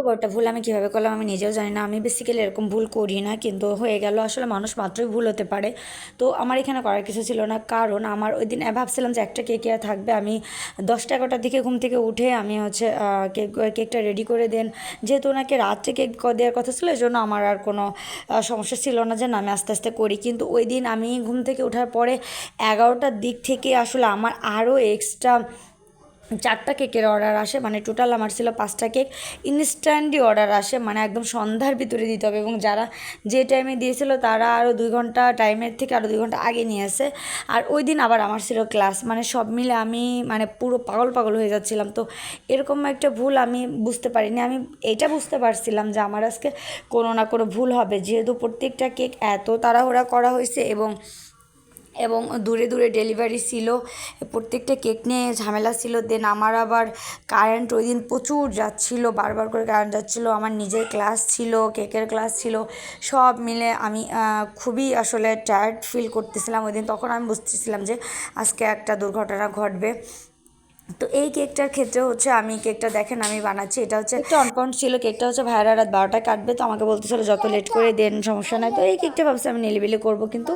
বড়টা ভুল আমি কীভাবে করলাম আমি নিজেও জানি না। আমি বেসিক্যালি এরকম ভুল করি না, কিন্তু হয়ে গেল। আসলে মানুষ মাত্রই ভুল হতে পারে। তো আমার এখানে করার কিছু ছিল না, কারণ আমার ওই দিন ভাবছিলাম যে একটা কেক আর থাকবে। আমি 10টা-11টার দিকে ঘুম থেকে উঠে আমি হচ্ছে কেকটা রেডি করে দেন, যেহেতু ওনাকে রাত্রে কেক দেওয়ার কথা ছিল, এই জন্য আমার আর কোনো সমস্যা ছিল না যে না আমি আস্তে আস্তে করি। কিন্তু ওই দিন আমি ঘুম থেকে ওঠার পরে 11টার দিক থেকে আসলে আমার আরও এক্সট্রা 4টা কেকের অর্ডার আসে, মানে টোটাল আমার ছিল 5টা কেক। ইনস্ট্যান্টলি অর্ডার আসে, মানে একদম সন্ধ্যার ভিতরে দিতে হবে, এবং যারা যে টাইমে দিয়েছিল তারা আরও 2 ঘন্টা টাইমের থেকে আরও 2 ঘন্টা আগে নিয়ে আসে। আর ওই দিন আবার আমার ছিল ক্লাস, মানে সব মিলে আমি মানে পুরো পাগল পাগল হয়ে যাচ্ছিলাম। তো এরকম একটা ভুল আমি বুঝতে পারিনি। আমি এটা বুঝতে পারছিলাম যে আমার আজকে কোনো না কোনো ভুল হবে, যেহেতু প্রত্যেকটা কেক এত তাড়াহুড়া করা হয়েছে এবং এবং দূরে দূরে ডেলিভারি ছিল, প্রত্যেকটা কেক নিয়ে ঝামেলা ছিল। দেন আমার আবার কারেন্ট ওই দিন প্রচুর যাচ্ছিলো, বারবার করে কারেন্ট যাচ্ছিলো। আমার নিজের ক্লাস ছিল, কেকের ক্লাস ছিল, সব মিলে আমি খুবই আসলে টায়ার্ড ফিল করতেছিলাম ওই দিন। তখন আমি বুঝতেছিলাম যে আজকে একটা দুর্ঘটনা ঘটবে। তো এই কেকটার ক্ষেত্রে হচ্ছে আমি কেকটা দেখেন আমি বানাচ্ছি, এটা হচ্ছে একটা অনকাউন্ট ছিল। কেকটা হচ্ছে ভাইয়ারা রাত 12টায় কাটবে, তো আমাকে বলতেছিল যত লেট করে দেন সমস্যা নাই। তো এই কেকটা ভাবছি আমি নিলিবিলি করবো, কিন্তু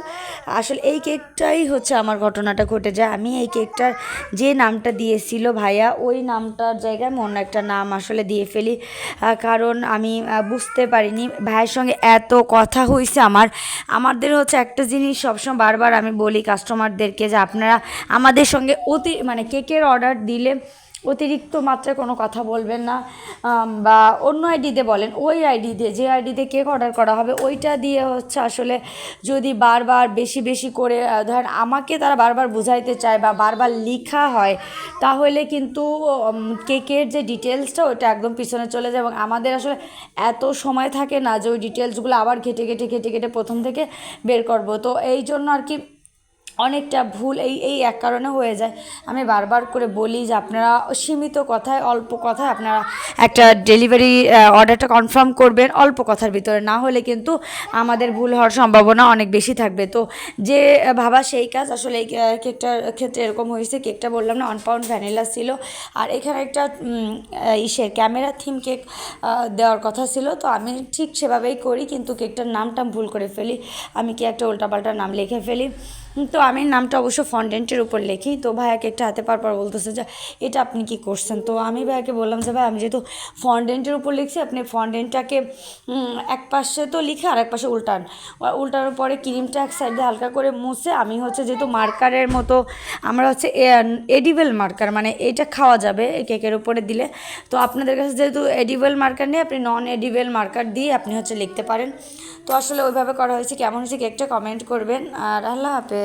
আসলে এই কেকটাই হচ্ছে আমার ঘটনাটা ঘটে যায়। আমি এই কেকটার যে নামটা দিয়েছিল ভাইয়া, ওই নামটার জায়গায় আমি অন্য একটা নাম আসলে দিয়ে ফেলি, কারণ আমি বুঝতে পারিনি। ভাইয়ের সঙ্গে এত কথা হয়েছে আমাদের হচ্ছে একটা জিনিস সবসময় বারবার আমি বলি কাস্টমারদেরকে যে আপনারা আমাদের সঙ্গে মানে কেকের অর্ডার দিলে অতিরিক্ত মাত্রায় কোনো কথা বলবেন না, বা অন্য আইডিতে বলেন। ওই আইডিতে যে আইডিতে কেক অর্ডার করা হবে ওইটা দিয়ে হচ্ছে আসলে যদি বারবার বেশি বেশি করে ধরেন আমাকে তারা বারবার বুঝাইতে চায় বা বারবার লেখা হয়, তাহলে কিন্তু কেকের যে ডিটেলসটা ওইটা একদম পিছনে চলে যায়, এবং আমাদের আসলে এত সময় থাকে না যে ওই ডিটেলসগুলো আবার ঘেটে ঘেটে ঘেটে ঘেটে প্রথম থেকে বের করব। তো এই জন্য আর কি অনেকটা ভুল এই এক কারণে হয়ে যায়। আমি বারবার করে বলি যে আপনারা সীমিত কথায় অল্প কথায় আপনারা একটা ডেলিভারি অর্ডারটা কনফার্ম করবেন অল্প কথার ভিতরে, না হলে কিন্তু আমাদের ভুল হওয়ার সম্ভাবনা অনেক বেশি থাকবে। তো যে ভাবা সেই কাজ। আসলে এই কেকটার ক্ষেত্রে এরকম হয়েছে। কেকটা বললাম না 1 পাউন্ড ভ্যানিলা ছিল, আর এখানে একটা ক্যামেরা থিম কেক দেওয়ার কথা ছিল। তো আমি ঠিক সেভাবেই করি, কিন্তু কেকটার নামটা ভুল করে ফেলি। আমি কি একটা উল্টাপাল্টা নাম লিখে ফেলি। তো আমি নামটা অবশ্য ফন্ডেন্টের উপর লিখি। তো ভাইয়া কেকটা হাতে পাওয়ার পর বলতেছে যে এটা আপনি কি করছেন। তো আমি ভাইয়াকে বললাম যে ভাই আমি যেহেতু ফন্ডেন্টের উপর লিখছি, আপনি ফন্ডেন্টটাকে এক পাশে তো লিখে আর এক পাশে উল্টানোর পরে ক্রিমটা এক সাইডে হালকা করে মুছে, আমি হচ্ছে যেহেতু মার্কারের মতো আমরা হচ্ছে এডিবল মার্কার, মানে এটা খাওয়া যাবে কেকের উপরে দিলে। তো আপনাদের কাছে যেহেতু এডিবল মার্কার নেই, আপনি নন এডিবল মার্কার দিয়ে আপনি হচ্ছে লিখতে পারেন। তো আসলে ওইভাবে করা হয়েছে। কেমন হয়েছে কেকটা কমেন্ট করবেন, আর আল্লাহ হাফেজ।